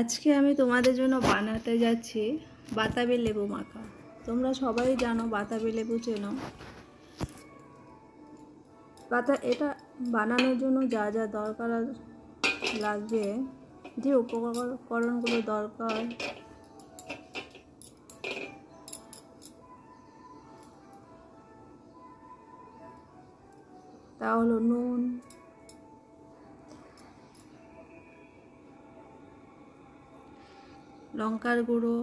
আজকে আমি তোমাদের জন্য বানাতে যাচ্ছি বাতাবি লেবু মাখা। তোমরা সবাই জানো বাতাবি লেবু চেনো। এটা বানানোর জন্য যা যা দরকার লাগবে, যে উপকরণগুলো দরকার, তা হলো নুন, লঙ্কার গুঁড়ো,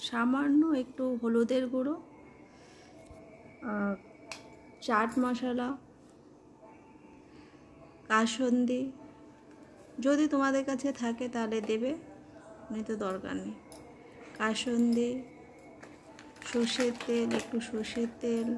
সামান্য একটু হলুদের গুঁড়ো, চাট মশলা, কাসুন্দি যদি তোমাদের কাছে থাকে তাহলে দেবে, নয়তো দরকার নেই। কাসুন্দি, সর্ষের তেল, একটু সর্ষের তেল,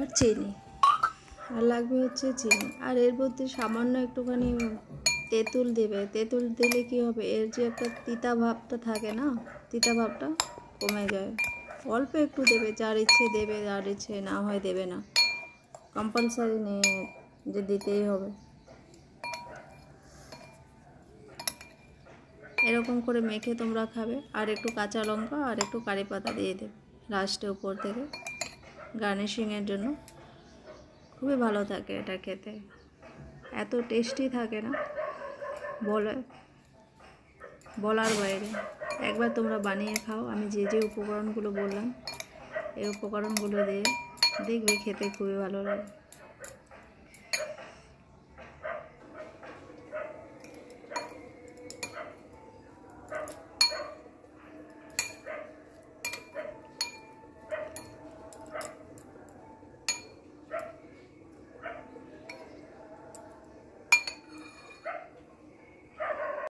আর চিনি, আর লাগবে হচ্ছে চিনি। আর এর মধ্যে সামান্য একটুখানি তেঁতুল দেবে। তেঁতুল দিলে কি হবে, এর যে একটা তিতা ভাবটা থাকে না, তিতা ভাবটা কমে যায়। অল্প একটু দেবে, যার ইচ্ছে দেবে, যার ইচ্ছে না হয় দেবে না, কম্পালসারি নেই যে দিতেই হবে। এরকম করে মেখে তোমরা খাবে। আর একটু কাঁচা লঙ্কা আর একটু কারি পাতা দিয়ে দেবে লাস্টে উপর থেকে গার্নিশিংয়ের জন্য। খুবই ভালো থাকে এটা খেতে, এত টেস্টি থাকে না বলার বাইরে। একবার তোমরা বানিয়ে খাও। আমি যে যে উপকরণগুলো বললাম এই উপকরণগুলো দিয়ে দেখবে, খেতে খুবই ভালো লাগে।